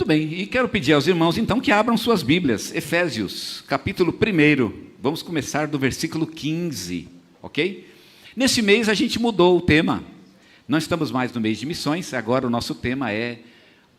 bem, e quero pedir aos irmãos então que abram suas Bíblias, Efésios, capítulo 1, vamos começar do versículo 15, ok? Nesse mês a gente mudou o tema, não estamos mais no mês de missões, agora o nosso tema é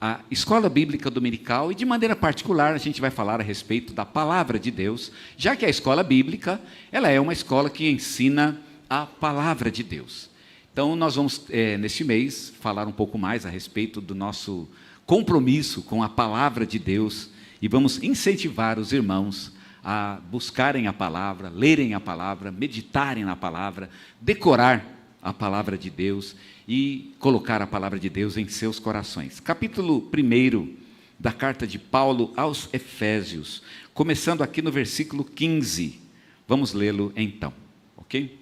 a Escola Bíblica Dominical, e de maneira particular a gente vai falar a respeito da Palavra de Deus, já que a Escola Bíblica, ela é uma escola que ensina a Palavra de Deus. Então nós vamos, neste mês, falar um pouco mais a respeito do nosso compromisso com a Palavra de Deus, e vamos incentivar os irmãos a buscarem a palavra, lerem a palavra, meditarem na palavra, decorar a palavra de Deus e colocar a palavra de Deus em seus corações. Capítulo 1 da carta de Paulo aos Efésios, começando aqui no versículo 15. Vamos lê-lo então, ok?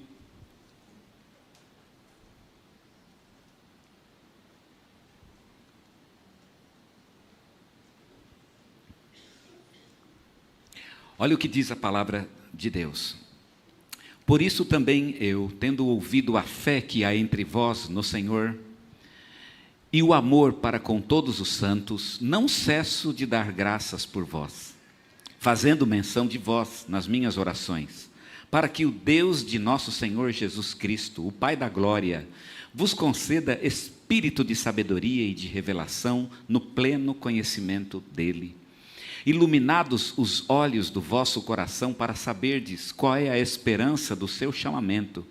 Olha o que diz a palavra de Deus. Por isso também eu, tendo ouvido a fé que há entre vós no Senhor, e o amor para com todos os santos, não cesso de dar graças por vós, fazendo menção de vós nas minhas orações, para que o Deus de nosso Senhor Jesus Cristo, o Pai da glória, vos conceda espírito de sabedoria e de revelação no pleno conhecimento dele, iluminados os olhos do vosso coração para saberdes qual é a esperança do seu chamamento,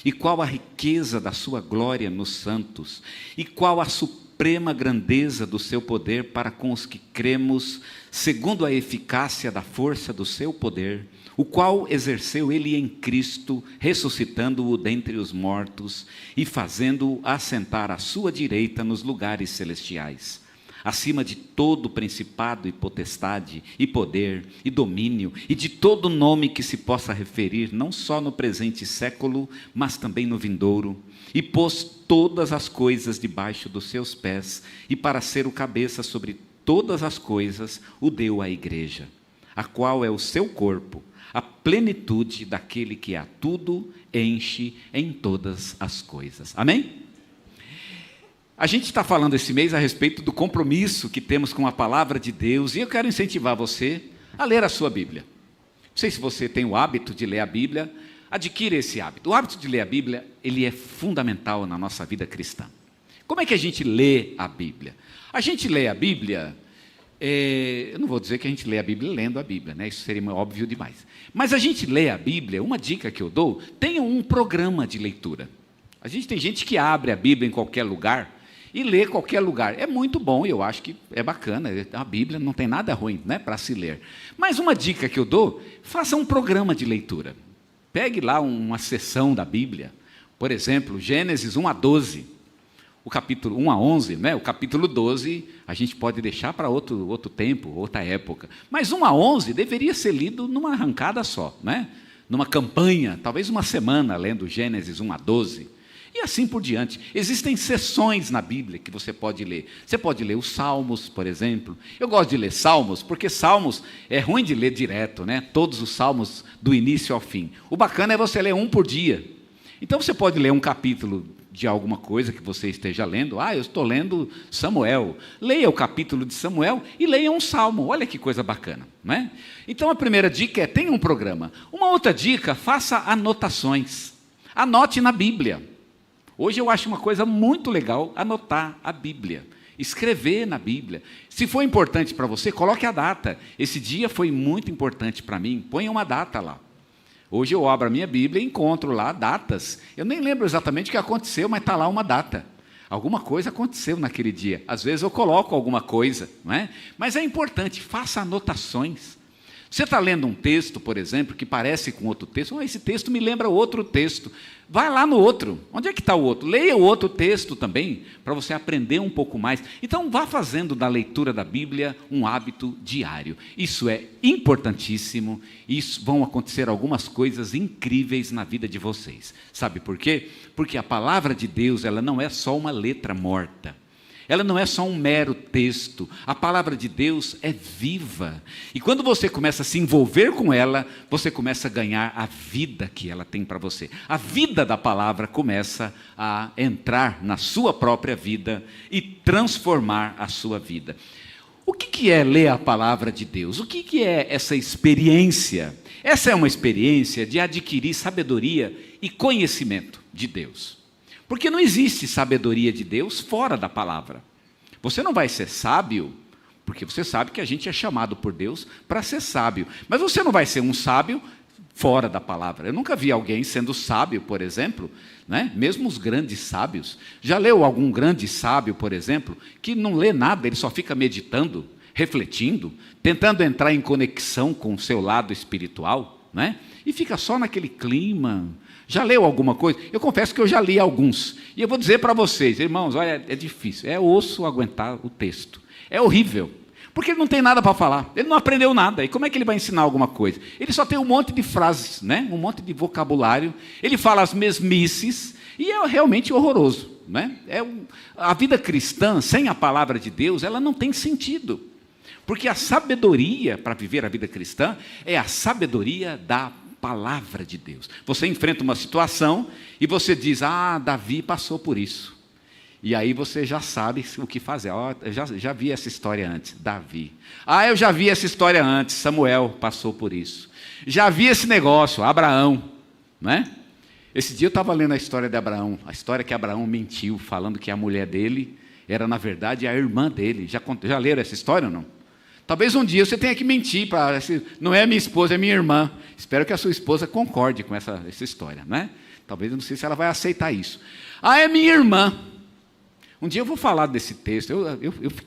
e qual a riqueza da sua glória nos santos, e qual a suprema grandeza do seu poder para com os que cremos, segundo a eficácia da força do seu poder, o qual exerceu ele em Cristo, ressuscitando-o dentre os mortos, e fazendo-o assentar à sua direita nos lugares celestiais, acima de todo principado e potestade, e poder, e domínio, e de todo nome que se possa referir, não só no presente século, mas também no vindouro, e pôs todas as coisas debaixo dos seus pés, e para ser o cabeça sobre todas as coisas, o deu à igreja, a qual é o seu corpo, a plenitude daquele que a tudo enche em todas as coisas. Amém? A gente está falando esse mês a respeito do compromisso que temos com a palavra de Deus, e eu quero incentivar você a ler a sua Bíblia. Não sei se você tem o hábito de ler a Bíblia, adquira esse hábito. O hábito de ler a Bíblia, ele é fundamental na nossa vida cristã. Como é que a gente lê a Bíblia? A gente lê a Bíblia, eu não vou dizer que a gente lê a Bíblia lendo a Bíblia, né? Isso seria óbvio demais. Mas a gente lê a Bíblia, uma dica que eu dou, tenha um programa de leitura. A gente tem gente que abre a Bíblia em qualquer lugar, e ler qualquer lugar. É muito bom, eu acho que é bacana. A Bíblia não tem nada ruim, né, para se ler. Mas uma dica que eu dou, faça um programa de leitura. Pegue lá uma sessão da Bíblia, por exemplo, Gênesis 1 a 12, o capítulo 1 a 11, né, o capítulo 12 a gente pode deixar para outro tempo, outra época. Mas 1 a 11 deveria ser lido numa arrancada só, né? Numa campanha, talvez uma semana lendo Gênesis 1 a 12. E assim por diante. Existem seções na Bíblia que você pode ler. Você pode ler os Salmos, por exemplo. Eu gosto de ler Salmos, porque Salmos é ruim de ler direto, né? Todos os Salmos do início ao fim. O bacana é você ler um por dia. Então você pode ler um capítulo de alguma coisa que você esteja lendo. Eu estou lendo Samuel. Leia o capítulo de Samuel e leia um salmo. Olha que coisa bacana, não é? Então a primeira dica é, tenha um programa. Uma outra dica, faça anotações. Anote na Bíblia. Hoje eu acho uma coisa muito legal anotar a Bíblia, escrever na Bíblia. Se for importante para você, coloque a data. Esse dia foi muito importante para mim, ponha uma data lá. Hoje eu abro a minha Bíblia e encontro lá datas. Eu nem lembro exatamente o que aconteceu, mas está lá uma data. Alguma coisa aconteceu naquele dia. Às vezes eu coloco alguma coisa, não é? Mas é importante, faça anotações. Você está lendo um texto, por exemplo, que parece com outro texto. Esse texto me lembra outro texto. Vai lá no outro. Onde é que está o outro? Leia o outro texto também, para você aprender um pouco mais. Então, vá fazendo da leitura da Bíblia um hábito diário. Isso é importantíssimo. Isso vão acontecer algumas coisas incríveis na vida de vocês. Sabe por quê? Porque a palavra de Deus, ela não é só uma letra morta. Ela não é só um mero texto. A palavra de Deus é viva. E quando você começa a se envolver com ela, você começa a ganhar a vida que ela tem para você. A vida da palavra começa a entrar na sua própria vida e transformar a sua vida. O que é ler a palavra de Deus? O que é essa experiência? Essa é uma experiência de adquirir sabedoria e conhecimento de Deus. Porque não existe sabedoria de Deus fora da palavra. Você não vai ser sábio, porque você sabe que a gente é chamado por Deus para ser sábio. Mas você não vai ser um sábio fora da palavra. Eu nunca vi alguém sendo sábio, por exemplo, né? Mesmo os grandes sábios. Já leu algum grande sábio, por exemplo, que não lê nada, ele só fica meditando, refletindo, tentando entrar em conexão com o seu lado espiritual, né? E fica só naquele clima. Já leu alguma coisa? Eu confesso que eu já li alguns. E eu vou dizer para vocês, irmãos, olha, é difícil, é osso aguentar o texto. É horrível, porque ele não tem nada para falar, ele não aprendeu nada. E como é que ele vai ensinar alguma coisa? Ele só tem um monte de frases, né? Um monte de vocabulário, ele fala as mesmices, e é realmente horroroso, né? A vida cristã, sem a palavra de Deus, ela não tem sentido. Porque a sabedoria para viver a vida cristã é a sabedoria da palavra de Deus. Você enfrenta uma situação e você diz, Davi passou por isso. E aí você já sabe o que fazer. Eu já vi essa história antes, Davi. Eu já vi essa história antes, Samuel passou por isso. Já vi esse negócio, Abraão, né? Esse dia eu estava lendo a história de Abraão, a história que Abraão mentiu, falando que a mulher dele era, na verdade, a irmã dele. Já leram essa história ou não? Talvez um dia você tenha que mentir, não é minha esposa, é minha irmã. Espero que a sua esposa concorde com essa história, né? Talvez, eu não sei se ela vai aceitar isso. É minha irmã. Um dia eu vou falar desse texto.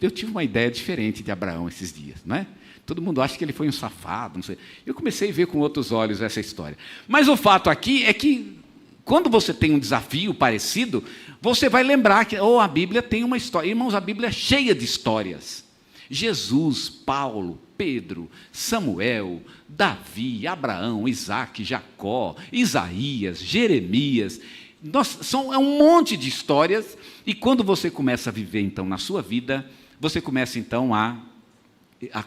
Eu tive uma ideia diferente de Abraão esses dias, né? Todo mundo acha que ele foi um safado, não sei. Eu comecei a ver com outros olhos essa história. Mas o fato aqui é que, quando você tem um desafio parecido, você vai lembrar que a Bíblia tem uma história. Irmãos, a Bíblia é cheia de histórias. Jesus, Paulo, Pedro, Samuel, Davi, Abraão, Isaac, Jacó, Isaías, Jeremias. É um monte de histórias, e quando você começa a viver, então, na sua vida, você começa, então, a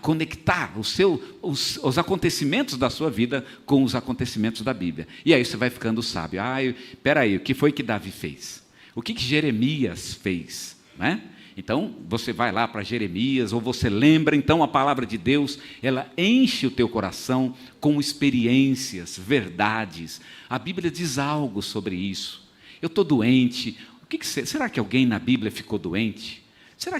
conectar os acontecimentos da sua vida com os acontecimentos da Bíblia. E aí você vai ficando sábio. Espera aí, o que foi que Davi fez? O que Jeremias fez? Né? Então, você vai lá para Jeremias, ou você lembra, então a palavra de Deus, ela enche o teu coração com experiências, verdades. A Bíblia diz algo sobre isso. Eu estou doente. Será que alguém na Bíblia ficou doente?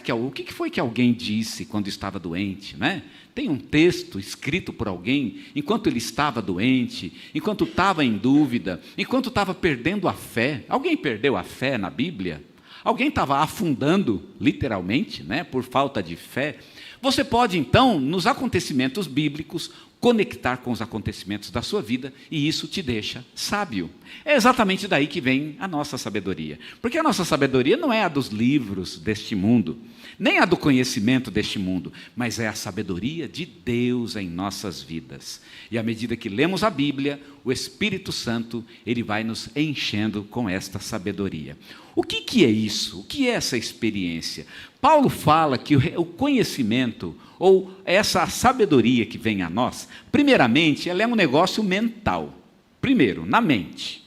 O que foi que alguém disse quando estava doente? Né? Tem um texto escrito por alguém, enquanto ele estava doente, enquanto estava em dúvida, enquanto estava perdendo a fé. Alguém perdeu a fé na Bíblia? Alguém estava afundando, literalmente, né, por falta de fé. Você pode, então, nos acontecimentos bíblicos, conectar com os acontecimentos da sua vida, e isso te deixa sábio. É exatamente daí que vem a nossa sabedoria. Porque a nossa sabedoria não é a dos livros deste mundo, nem a do conhecimento deste mundo, mas é a sabedoria de Deus em nossas vidas. E à medida que lemos a Bíblia, o Espírito Santo, ele vai nos enchendo com esta sabedoria. O que é isso? O que é essa experiência? Paulo fala que o conhecimento, ou essa sabedoria que vem a nós, primeiramente, ela é um negócio mental. Primeiro, na mente.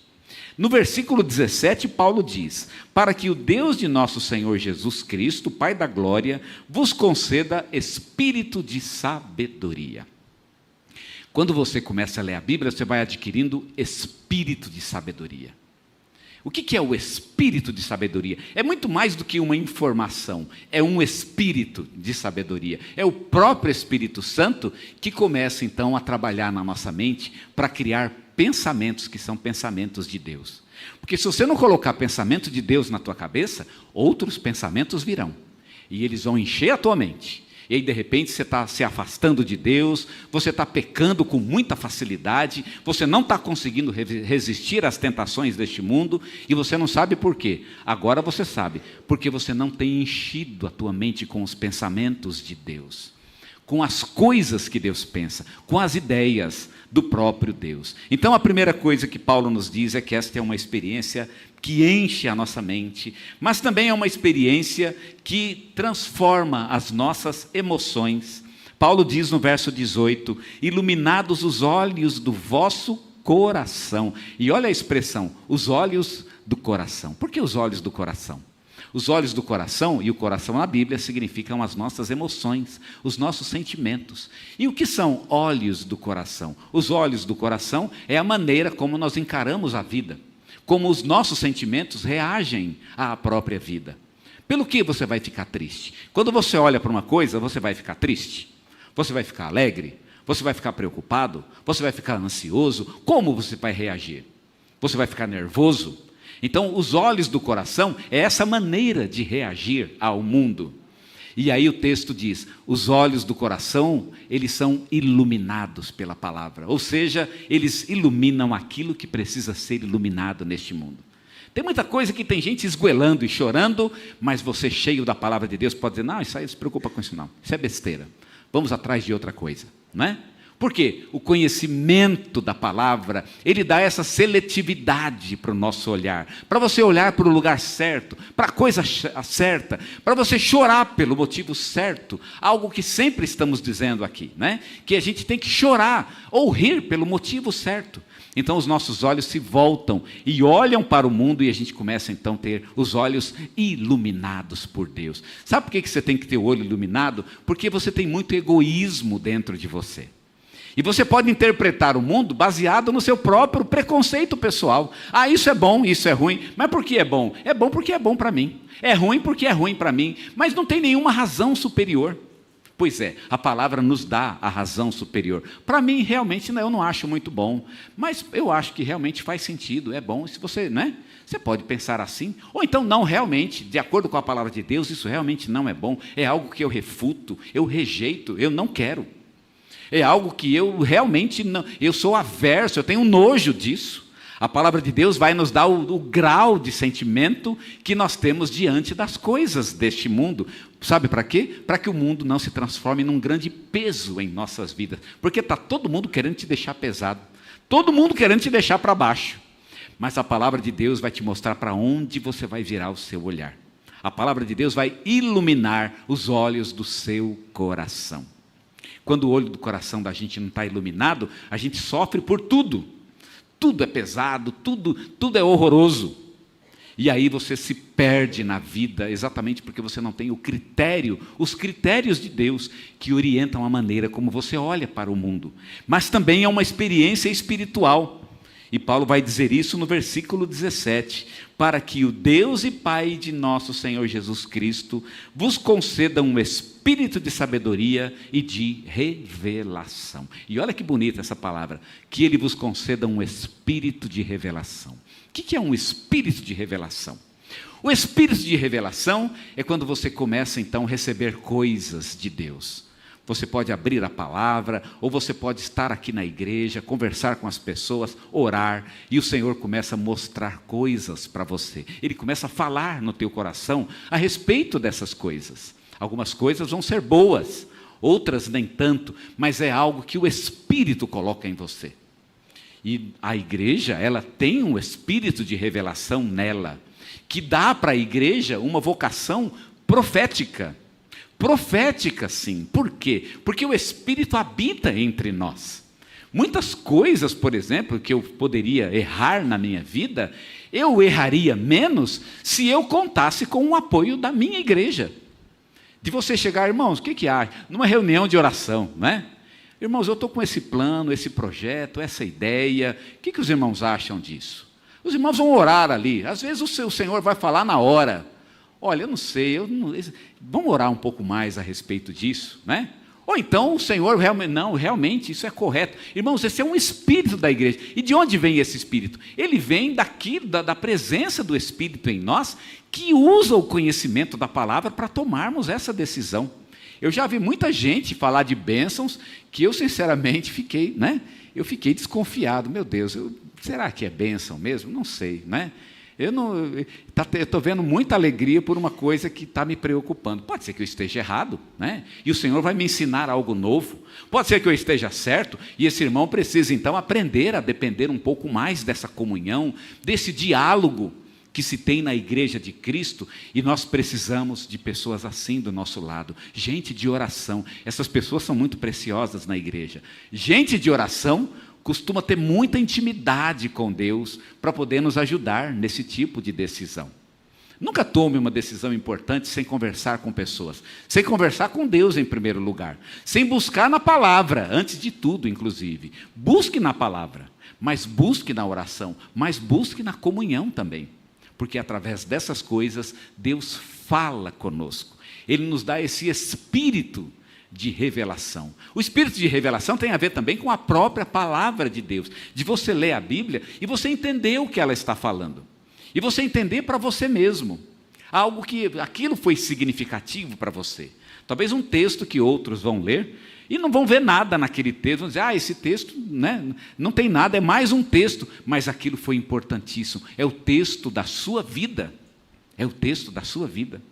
No versículo 17, Paulo diz, para que o Deus de nosso Senhor Jesus Cristo, Pai da glória, vos conceda espírito de sabedoria. Quando você começa a ler a Bíblia, você vai adquirindo espírito de sabedoria. O que é o espírito de sabedoria? É muito mais do que uma informação, é um espírito de sabedoria. É o próprio Espírito Santo que começa então a trabalhar na nossa mente para criar pensamentos que são pensamentos de Deus. Porque se você não colocar pensamento de Deus na tua cabeça, outros pensamentos virão. E eles vão encher a tua mente. E aí, de repente, você está se afastando de Deus, você está pecando com muita facilidade, você não está conseguindo resistir às tentações deste mundo, e você não sabe por quê. Agora você sabe, porque você não tem enchido a tua mente com os pensamentos de Deus, com as coisas que Deus pensa, com as ideias do próprio Deus. Então, a primeira coisa que Paulo nos diz é que esta é uma experiência que enche a nossa mente, mas também é uma experiência que transforma as nossas emoções. Paulo diz no verso 18, iluminados os olhos do vosso coração. E olha a expressão, os olhos do coração. Por que os olhos do coração? Os olhos do coração, e o coração na Bíblia significam as nossas emoções, os nossos sentimentos. E o que são olhos do coração? Os olhos do coração é a maneira como nós encaramos a vida, como os nossos sentimentos reagem à própria vida. Pelo que você vai ficar triste? Quando você olha para uma coisa, você vai ficar triste? Você vai ficar alegre? Você vai ficar preocupado? Você vai ficar ansioso? Como você vai reagir? Você vai ficar nervoso? Então, os olhos do coração é essa maneira de reagir ao mundo. E aí o texto diz, os olhos do coração, eles são iluminados pela palavra. Ou seja, eles iluminam aquilo que precisa ser iluminado neste mundo. Tem muita coisa que tem gente esgoelando e chorando, mas você cheio da palavra de Deus pode dizer, não, isso aí não se preocupa com isso não, isso é besteira. Vamos atrás de outra coisa, não é? Por quê? O conhecimento da palavra, ele dá essa seletividade para o nosso olhar, para você olhar para o lugar certo, para a coisa certa, para você chorar pelo motivo certo, algo que sempre estamos dizendo aqui, né? Que a gente tem que chorar ou rir pelo motivo certo. Então os nossos olhos se voltam e olham para o mundo e a gente começa então a ter os olhos iluminados por Deus. Sabe por que você tem que ter o olho iluminado? Porque você tem muito egoísmo dentro de você. E você pode interpretar o mundo baseado no seu próprio preconceito pessoal. Ah, isso é bom, isso é ruim. Mas por que é bom? É bom porque é bom para mim. É ruim porque é ruim para mim. Mas não tem nenhuma razão superior. Pois é, a palavra nos dá a razão superior. Para mim, realmente, eu não acho muito bom. Mas eu acho que realmente faz sentido, é bom. Se você, né? Você pode pensar assim. Ou então, não, realmente, de acordo com a palavra de Deus, isso realmente não é bom. É algo que eu refuto, eu rejeito, eu não quero. É algo que eu realmente não, eu sou averso, eu tenho nojo disso. A palavra de Deus vai nos dar o grau de sentimento que nós temos diante das coisas deste mundo. Sabe para quê? Para que o mundo não se transforme num grande peso em nossas vidas. Porque está todo mundo querendo te deixar pesado. Todo mundo querendo te deixar para baixo. Mas a palavra de Deus vai te mostrar para onde você vai virar o seu olhar. A palavra de Deus vai iluminar os olhos do seu coração. Quando o olho do coração da gente não está iluminado, a gente sofre por tudo. Tudo é pesado, tudo é horroroso. E aí você se perde na vida, exatamente porque você não tem o critério, os critérios de Deus que orientam a maneira como você olha para o mundo. Mas também é uma experiência espiritual. E Paulo vai dizer isso no versículo 17. Para que o Deus e Pai de nosso Senhor Jesus Cristo vos conceda um espírito de sabedoria e de revelação. E olha que bonita essa palavra. Que Ele vos conceda um espírito de revelação. O que é um espírito de revelação? O espírito de revelação é quando você começa então a receber coisas de Deus. Você pode abrir a palavra, ou você pode estar aqui na igreja, conversar com as pessoas, orar, e o Senhor começa a mostrar coisas para você. Ele começa a falar no teu coração a respeito dessas coisas. Algumas coisas vão ser boas, outras nem tanto, mas é algo que o Espírito coloca em você. E a igreja, ela tem um espírito de revelação nela, que dá para a igreja uma vocação profética. Profética, sim. Por quê? Porque o Espírito habita entre nós. Muitas coisas, por exemplo, que eu poderia errar na minha vida, eu erraria menos se eu contasse com o apoio da minha igreja. De você chegar, irmãos, o que acha? Numa reunião de oração, né? Irmãos, eu estou com esse plano, esse projeto, essa ideia, o que os irmãos acham disso? Os irmãos vão orar ali, às vezes o Senhor vai falar na hora. Olha, eu não sei, vamos orar um pouco mais a respeito disso, né? Ou então o Senhor realmente isso é correto. Irmãos, esse é um espírito da igreja. E de onde vem esse espírito? Ele vem da presença do Espírito em nós, que usa o conhecimento da palavra para tomarmos essa decisão. Eu já vi muita gente falar de bênçãos que eu sinceramente fiquei desconfiado. Meu Deus, será que é bênção mesmo? Não sei, né? Eu estou vendo muita alegria por uma coisa que está me preocupando. Pode ser que eu esteja errado, né? E o Senhor vai me ensinar algo novo. Pode ser que eu esteja certo, e esse irmão precisa então aprender a depender um pouco mais dessa comunhão, desse diálogo que se tem na igreja de Cristo, e nós precisamos de pessoas assim do nosso lado. Gente de oração, essas pessoas são muito preciosas na igreja. Gente de oração costuma ter muita intimidade com Deus para poder nos ajudar nesse tipo de decisão. Nunca tome uma decisão importante sem conversar com pessoas, sem conversar com Deus em primeiro lugar, sem buscar na palavra, antes de tudo, inclusive. Busque na palavra, mas busque na oração, mas busque na comunhão também, porque através dessas coisas Deus fala conosco. Ele nos dá esse espírito de revelação. O espírito de revelação tem a ver também com a própria palavra de Deus, de você ler a Bíblia e você entender o que ela está falando. E você entender para você mesmo, algo que aquilo foi significativo para você. Talvez um texto que outros vão ler e não vão ver nada naquele texto, vão dizer, esse texto, né, não tem nada, é mais um texto, mas aquilo foi importantíssimo, é o texto da sua vida, é o texto da sua vida.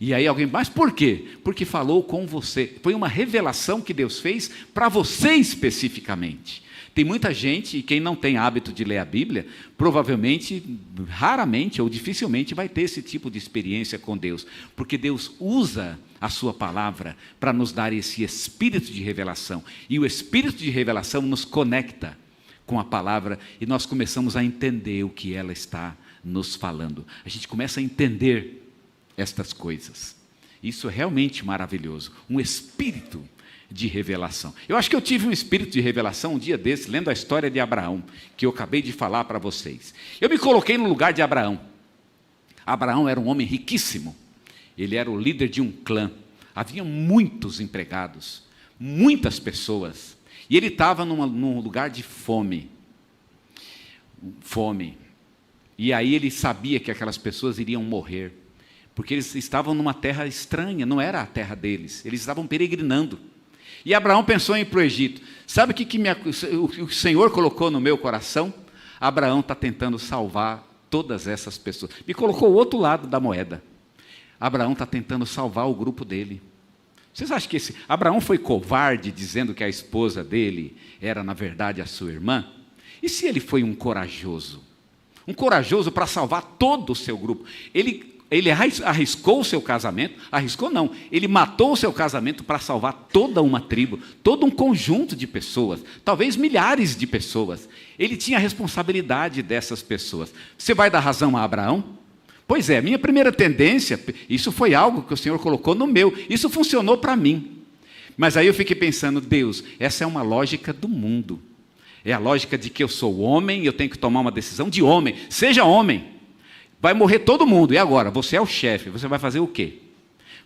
E aí alguém, mas por quê? Porque falou com você, foi uma revelação que Deus fez para você especificamente. Tem muita gente, e quem não tem hábito de ler a Bíblia, provavelmente, raramente ou dificilmente vai ter esse tipo de experiência com Deus, porque Deus usa a sua palavra para nos dar esse espírito de revelação, e o espírito de revelação nos conecta com a palavra, e nós começamos a entender o que ela está nos falando. A gente começa a entender estas coisas. Isso é realmente maravilhoso, um espírito de revelação. Eu acho que eu tive um espírito de revelação um dia desse, lendo a história de Abraão, que eu acabei de falar para vocês. Eu me coloquei no lugar de Abraão. Abraão era um homem riquíssimo. Ele era o líder de um clã. Havia muitos empregados, muitas pessoas. E ele estava num lugar de fome. Fome. E aí ele sabia que aquelas pessoas iriam morrer, porque eles estavam numa terra estranha, não era a terra deles. Eles estavam peregrinando. E Abraão pensou em ir para o Egito. Sabe o que o Senhor colocou no meu coração? Abraão está tentando salvar todas essas pessoas. Me colocou o outro lado da moeda. Abraão está tentando salvar o grupo dele. Vocês acham que Abraão foi covarde dizendo que a esposa dele era, na verdade, a sua irmã? E se ele foi um corajoso? Um corajoso para salvar todo o seu grupo. Ele arriscou o seu casamento, arriscou não, ele matou o seu casamento para salvar toda uma tribo, todo um conjunto de pessoas, talvez milhares de pessoas. Ele tinha a responsabilidade dessas pessoas. Você vai dar razão a Abraão? Pois é, minha primeira tendência, isso foi algo que o Senhor colocou no meu, isso funcionou para mim. Mas aí eu fiquei pensando, Deus, essa é uma lógica do mundo. É a lógica de que eu sou homem, eu tenho que tomar uma decisão de homem, seja homem. Vai morrer todo mundo, e agora? Você é o chefe, você vai fazer o quê?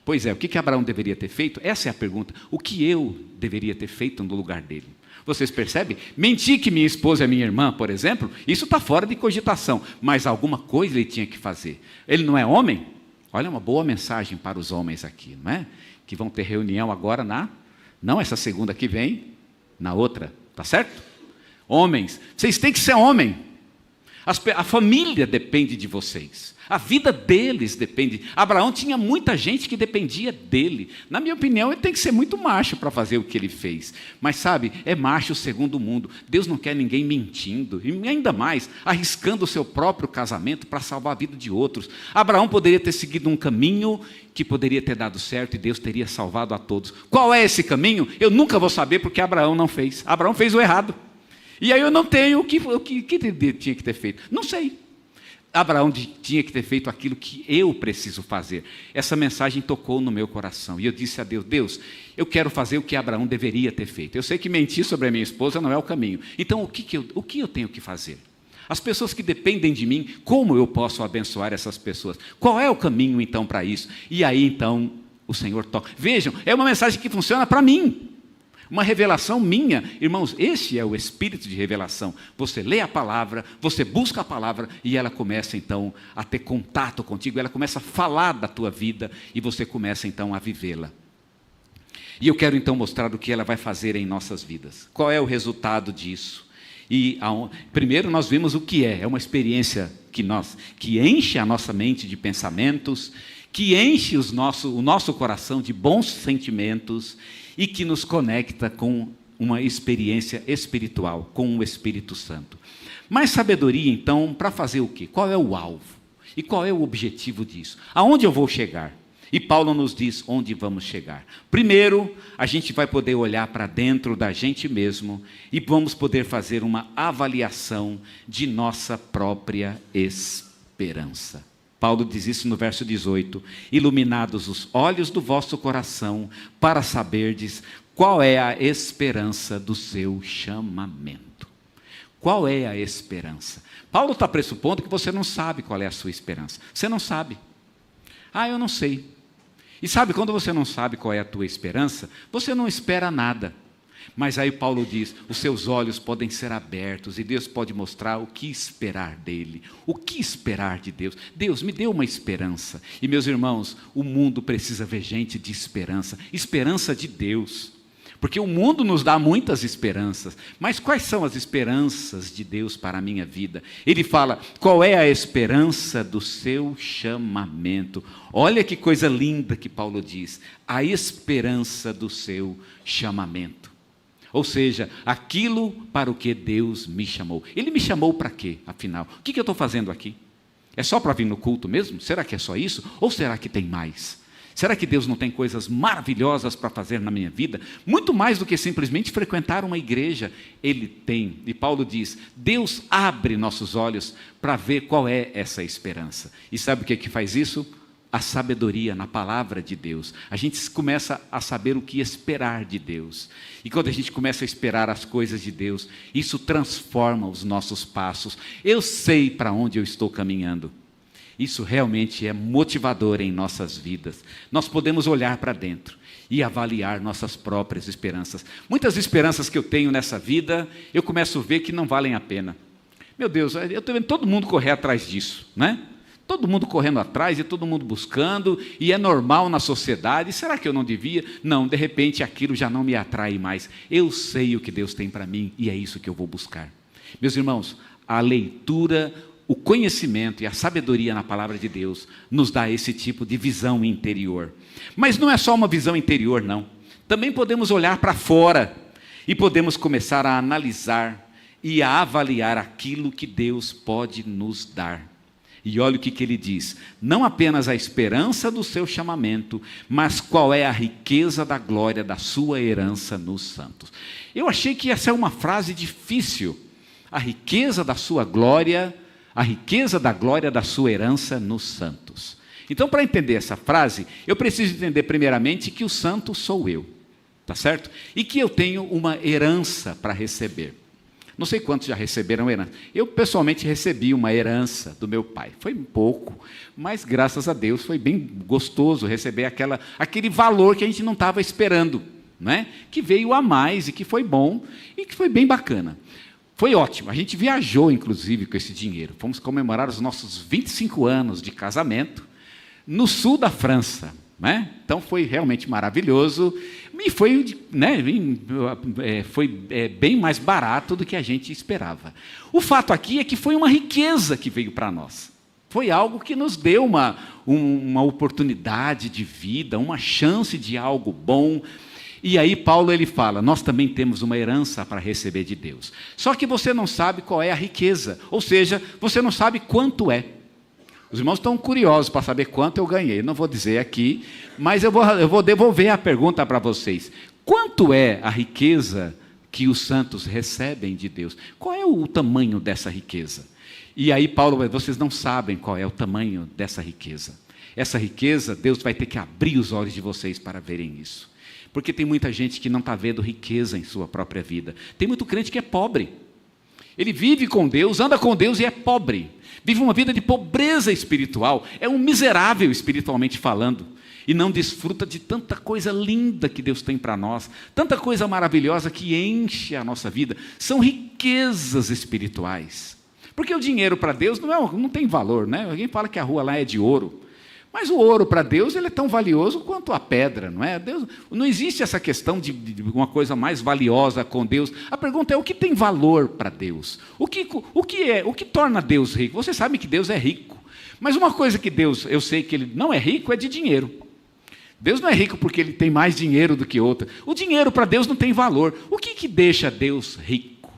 Pois é, o que Abraão deveria ter feito? Essa é a pergunta. O que eu deveria ter feito no lugar dele? Vocês percebem? Mentir que minha esposa é minha irmã, por exemplo, isso está fora de cogitação, mas alguma coisa ele tinha que fazer. Ele não é homem? Olha, uma boa mensagem para os homens aqui, não é? Que vão ter reunião agora não essa segunda que vem, na outra, tá certo? Homens, vocês têm que ser homem. A família depende de vocês. A vida deles depende. Abraão tinha muita gente que dependia dele. Na minha opinião, ele tem que ser muito macho para fazer o que ele fez. Mas sabe, é macho segundo o mundo. Deus não quer ninguém mentindo. E ainda mais, arriscando o seu próprio casamento para salvar a vida de outros. Abraão poderia ter seguido um caminho que poderia ter dado certo e Deus teria salvado a todos. Qual é esse caminho? Eu nunca vou saber porque Abraão não fez. Abraão fez o errado. E aí eu não tenho o que tinha que ter feito. Não sei. Abraão tinha que ter feito aquilo que eu preciso fazer. Essa mensagem tocou no meu coração. E eu disse a Deus, Deus, eu quero fazer o que Abraão deveria ter feito. Eu sei que mentir sobre a minha esposa não é o caminho. Então, o que eu tenho que fazer? As pessoas que dependem de mim, como eu posso abençoar essas pessoas? Qual é o caminho, então, para isso? E aí, então, o Senhor toca. Vejam, é uma mensagem que funciona para mim. Uma revelação minha. Irmãos, esse é o espírito de revelação. Você lê a palavra, você busca a palavra e ela começa então a ter contato contigo, ela começa a falar da tua vida e você começa então a vivê-la. E eu quero então mostrar o que ela vai fazer em nossas vidas. Qual é o resultado disso? Primeiro nós vimos o que é uma experiência que enche a nossa mente de pensamentos, que enche o nosso coração de bons sentimentos e que nos conecta com uma experiência espiritual, com o Espírito Santo. Mas sabedoria, então, para fazer o quê? Qual é o alvo? E qual é o objetivo disso? Aonde eu vou chegar? E Paulo nos diz onde vamos chegar. Primeiro, a gente vai poder olhar para dentro da gente mesmo e vamos poder fazer uma avaliação de nossa própria esperança. Paulo diz isso no verso 18: iluminados os olhos do vosso coração, para saberdes qual é a esperança do seu chamamento. Qual é a esperança? Paulo está pressupondo que você não sabe qual é a sua esperança. Você não sabe. Eu não sei. E sabe, quando você não sabe qual é a tua esperança, você não espera nada. Mas aí Paulo diz, os seus olhos podem ser abertos e Deus pode mostrar o que esperar dele, o que esperar de Deus. Deus, me dê uma esperança. E meus irmãos, o mundo precisa ver gente de esperança, esperança de Deus. Porque o mundo nos dá muitas esperanças, mas quais são as esperanças de Deus para a minha vida? Ele fala, qual é a esperança do seu chamamento? Olha que coisa linda que Paulo diz, a esperança do seu chamamento. Ou seja, aquilo para o que Deus me chamou. Ele me chamou para quê, afinal? O que eu estou fazendo aqui? É só para vir no culto mesmo? Será que é só isso? Ou será que tem mais? Será que Deus não tem coisas maravilhosas para fazer na minha vida? Muito mais do que simplesmente frequentar uma igreja. Ele tem. E Paulo diz, Deus abre nossos olhos para ver qual é essa esperança. E sabe o que faz isso? A sabedoria na palavra de Deus. A gente começa a saber o que esperar de Deus. E quando a gente começa a esperar as coisas de Deus, isso transforma os nossos passos. Eu sei para onde eu estou caminhando. Isso realmente é motivador em nossas vidas. Nós podemos olhar para dentro e avaliar nossas próprias esperanças. Muitas esperanças que eu tenho nessa vida, eu começo a ver que não valem a pena. Meu Deus, eu estou vendo todo mundo correr atrás disso, né? Todo mundo correndo atrás e todo mundo buscando, e é normal na sociedade. Será que eu não devia? Não, de repente aquilo já não me atrai mais. Eu sei o que Deus tem para mim e é isso que eu vou buscar. Meus irmãos, a leitura, o conhecimento e a sabedoria na palavra de Deus nos dá esse tipo de visão interior. Mas não é só uma visão interior, não. Também podemos olhar para fora e podemos começar a analisar e a avaliar aquilo que Deus pode nos dar. E olha o que ele diz, não apenas a esperança do seu chamamento, mas qual é a riqueza da glória da sua herança nos santos. Eu achei que essa é uma frase difícil, a riqueza da sua glória, a riqueza da glória da sua herança nos santos. Então, para entender essa frase, eu preciso entender primeiramente que o santo sou eu, tá certo? E que eu tenho uma herança para receber. Não sei quantos já receberam herança. Eu, pessoalmente, recebi uma herança do meu pai. Foi pouco, mas, graças a Deus, foi bem gostoso receber aquele valor que a gente não estava esperando, né? Que veio a mais e que foi bom e que foi bem bacana. Foi ótimo. A gente viajou, inclusive, com esse dinheiro. Fomos comemorar os nossos 25 anos de casamento no sul da França, né? Então, foi realmente maravilhoso. E foi, né, foi bem mais barato do que a gente esperava. O fato aqui é que foi uma riqueza que veio para nós. Foi algo que nos deu uma oportunidade de vida, uma chance de algo bom. E aí Paulo ele fala, nós também temos uma herança para receber de Deus. Só que você não sabe qual é a riqueza, ou seja, você não sabe quanto é. Os irmãos estão curiosos para saber quanto eu ganhei. Não vou dizer aqui, mas eu vou devolver a pergunta para vocês. Quanto é a riqueza que os santos recebem de Deus? Qual é o tamanho dessa riqueza? E aí Paulo, vocês não sabem qual é o tamanho dessa riqueza. Essa riqueza, Deus vai ter que abrir os olhos de vocês para verem isso. Porque tem muita gente que não está vendo riqueza em sua própria vida. Tem muito crente que é pobre. Ele vive com Deus, anda com Deus e é pobre. Vive uma vida de pobreza espiritual. É um miserável espiritualmente falando. E não desfruta de tanta coisa linda que Deus tem para nós. Tanta coisa maravilhosa que enche a nossa vida. São riquezas espirituais. Porque o dinheiro para Deus não tem valor, né? Alguém fala que a rua lá é de ouro. Mas o ouro para Deus ele é tão valioso quanto a pedra, não é? Deus, não existe essa questão de uma coisa mais valiosa com Deus. A pergunta é o que tem valor para Deus? O que torna Deus rico? Você sabe que Deus é rico. Mas uma coisa que Deus, eu sei que Ele não é rico, é de dinheiro. Deus não é rico porque Ele tem mais dinheiro do que outra. O dinheiro para Deus não tem valor. O que deixa Deus rico?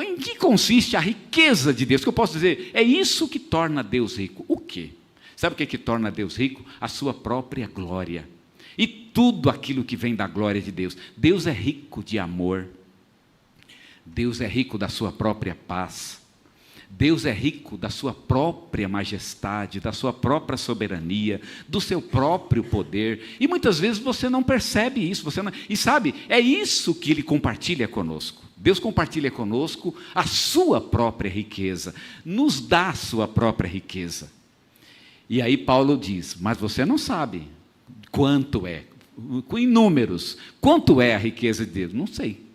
Em que consiste a riqueza de Deus? Que eu posso dizer, é isso que torna Deus rico. O quê? Sabe o que torna Deus rico? A sua própria glória. E tudo aquilo que vem da glória de Deus. Deus é rico de amor. Deus é rico da sua própria paz. Deus é rico da sua própria majestade, da sua própria soberania, do seu próprio poder, e muitas vezes você não percebe isso, e sabe, é isso que Ele compartilha conosco. Deus compartilha conosco a sua própria riqueza, nos dá a sua própria riqueza. E aí Paulo diz, mas você não sabe quanto é, em números, quanto é a riqueza de Deus? Não sei.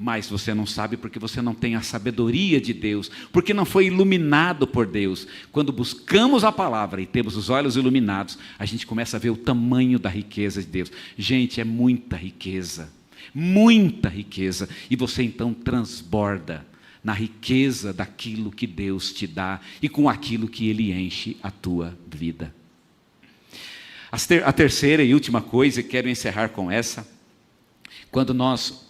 Mas você não sabe porque você não tem a sabedoria de Deus, porque não foi iluminado por Deus. Quando buscamos a palavra e temos os olhos iluminados, a gente começa a ver o tamanho da riqueza de Deus. Gente, é muita riqueza, e você então transborda na riqueza daquilo que Deus te dá e com aquilo que Ele enche a tua vida. A terceira e última coisa, e quero encerrar com essa, quando nós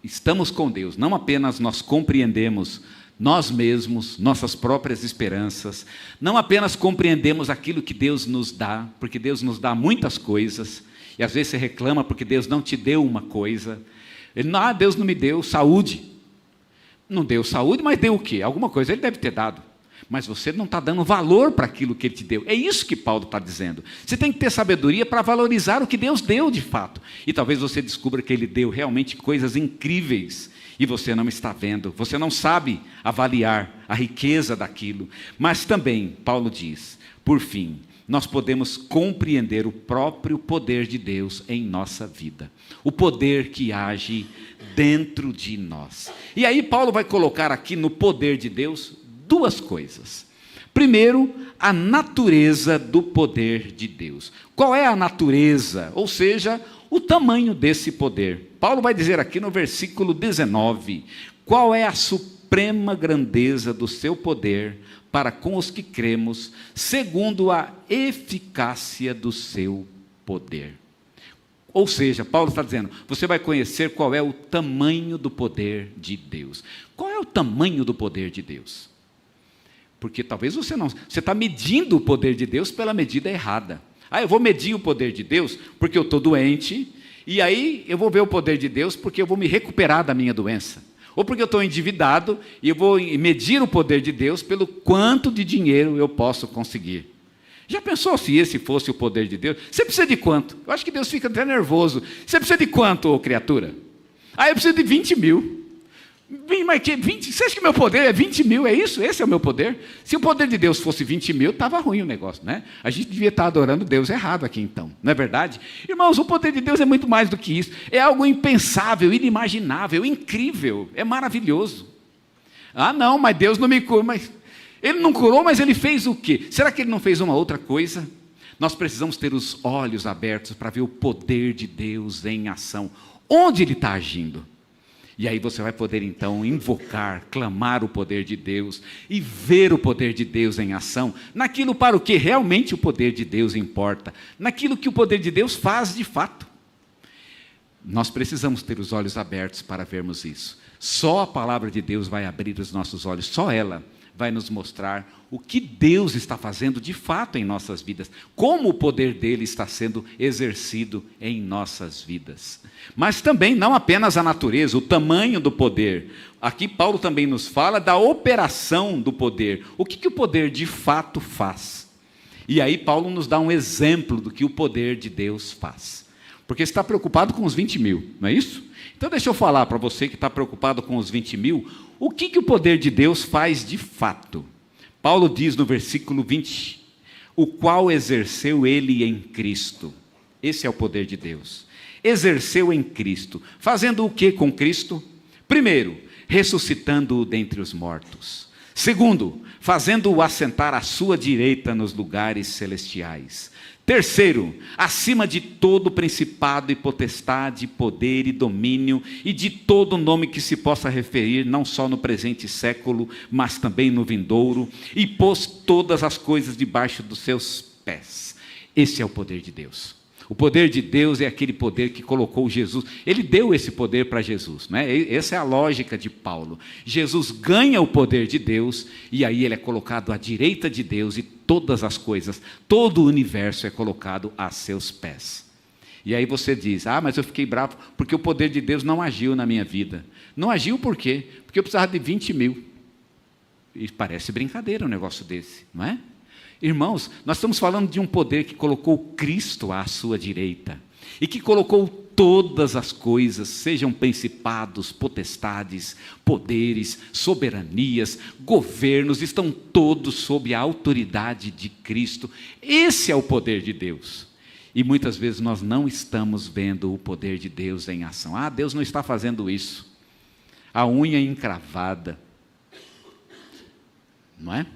estamos com Deus, não apenas nós compreendemos nós mesmos, nossas próprias esperanças, não apenas compreendemos aquilo que Deus nos dá, porque Deus nos dá muitas coisas, e às vezes você reclama porque Deus não te deu uma coisa. Deus não me deu saúde. Não deu saúde, mas deu o quê? Alguma coisa Ele deve ter dado. Mas você não está dando valor para aquilo que Ele te deu. É isso que Paulo está dizendo. Você tem que ter sabedoria para valorizar o que Deus deu de fato. E talvez você descubra que Ele deu realmente coisas incríveis e você não está vendo. Você não sabe avaliar a riqueza daquilo. Mas também, Paulo diz, por fim, nós podemos compreender o próprio poder de Deus em nossa vida. O poder que age dentro de nós. E aí Paulo vai colocar aqui no poder de Deus duas coisas. Primeiro, a natureza do poder de Deus. Qual é a natureza? Ou seja, o tamanho desse poder. Paulo vai dizer aqui no versículo 19, qual é a suprema grandeza do seu poder para com os que cremos, segundo a eficácia do seu poder. Ou seja, Paulo está dizendo, você vai conhecer qual é o tamanho do poder de Deus. Qual é o tamanho do poder de Deus? Porque talvez você está medindo o poder de Deus pela medida errada. Eu vou medir o poder de Deus porque eu estou doente, e aí eu vou ver o poder de Deus porque eu vou me recuperar da minha doença. Ou porque eu estou endividado e eu vou medir o poder de Deus pelo quanto de dinheiro eu posso conseguir. Já pensou se esse fosse o poder de Deus? Você precisa de quanto? Eu acho que Deus fica até nervoso. Você precisa de quanto, ô criatura? Eu preciso de 20 mil. Mas 20, você acha que meu poder é 20 mil? É isso? Esse é o meu poder? Se o poder de Deus fosse 20 mil, estava ruim o negócio, né? A gente devia estar adorando Deus errado aqui então, não é verdade? Irmãos, o poder de Deus é muito mais do que isso. É algo impensável, inimaginável, incrível, é maravilhoso. Não, mas Deus não me curou. Mas Ele não curou, mas Ele fez o quê? Será que Ele não fez uma outra coisa? Nós precisamos ter os olhos abertos para ver o poder de Deus em ação. Onde Ele está agindo? E aí você vai poder então invocar, clamar o poder de Deus e ver o poder de Deus em ação, naquilo para o que realmente o poder de Deus importa, naquilo que o poder de Deus faz de fato. Nós precisamos ter os olhos abertos para vermos isso. Só a palavra de Deus vai abrir os nossos olhos, só ela vai nos mostrar o que Deus está fazendo de fato em nossas vidas, como o poder dele está sendo exercido em nossas vidas. Mas também não apenas a natureza, o tamanho do poder. Aqui Paulo também nos fala da operação do poder. O que o poder de fato faz? E aí Paulo nos dá um exemplo do que o poder de Deus faz. Porque você está preocupado com os 20 mil, não é isso? Então deixa eu falar para você que está preocupado com os 20 mil, o que o poder de Deus faz de fato? Paulo diz no versículo 20, o qual exerceu ele em Cristo. Esse é o poder de Deus. Exerceu em Cristo. Fazendo o que com Cristo? Primeiro, ressuscitando-o dentre os mortos. Segundo, fazendo-o assentar à sua direita nos lugares celestiais. Terceiro, acima de todo principado e potestade, poder e domínio, e de todo nome que se possa referir, não só no presente século, mas também no vindouro, e pôs todas as coisas debaixo dos seus pés. Esse é o poder de Deus. O poder de Deus é aquele poder que colocou Jesus. Ele deu esse poder para Jesus, não é? Essa é a lógica de Paulo. Jesus ganha o poder de Deus e aí ele é colocado à direita de Deus e todas as coisas, todo o universo é colocado a seus pés. E aí você diz, mas eu fiquei bravo porque o poder de Deus não agiu na minha vida. Não agiu por quê? Porque eu precisava de 20 mil. E parece brincadeira um negócio desse, não é? Irmãos, nós estamos falando de um poder que colocou Cristo à sua direita e que colocou todas as coisas, sejam principados, potestades, poderes, soberanias, governos, estão todos sob a autoridade de Cristo. Esse é o poder de Deus. E muitas vezes nós não estamos vendo o poder de Deus em ação. Ah, Deus não está fazendo isso. A unha encravada, não é?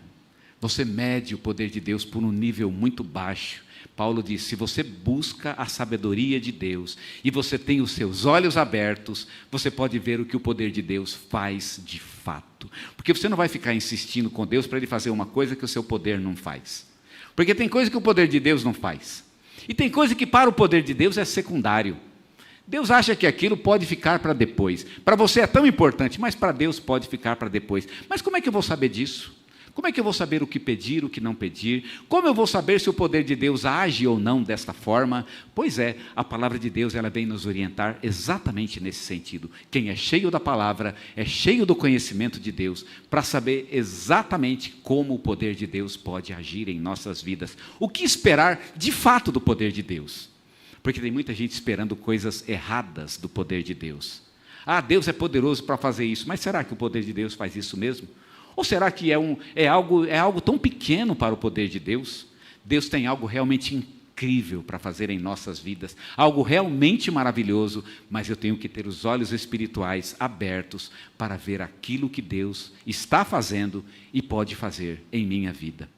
Você mede o poder de Deus por um nível muito baixo. Paulo diz, se você busca a sabedoria de Deus e você tem os seus olhos abertos, você pode ver o que o poder de Deus faz de fato. Porque você não vai ficar insistindo com Deus para Ele fazer uma coisa que o seu poder não faz. Porque tem coisa que o poder de Deus não faz. E tem coisa que para o poder de Deus é secundário. Deus acha que aquilo pode ficar para depois. Para você é tão importante, mas para Deus pode ficar para depois. Mas como é que eu vou saber disso? Como é que eu vou saber o que pedir, o que não pedir? Como eu vou saber se o poder de Deus age ou não desta forma? Pois é, a palavra de Deus ela vem nos orientar exatamente nesse sentido. Quem é cheio da palavra é cheio do conhecimento de Deus, para saber exatamente como o poder de Deus pode agir em nossas vidas. O que esperar de fato do poder de Deus? Porque tem muita gente esperando coisas erradas do poder de Deus. Ah, Deus é poderoso para fazer isso, mas será que o poder de Deus faz isso mesmo? Ou será que é algo tão pequeno para o poder de Deus? Deus tem algo realmente incrível para fazer em nossas vidas, algo realmente maravilhoso, mas eu tenho que ter os olhos espirituais abertos para ver aquilo que Deus está fazendo e pode fazer em minha vida.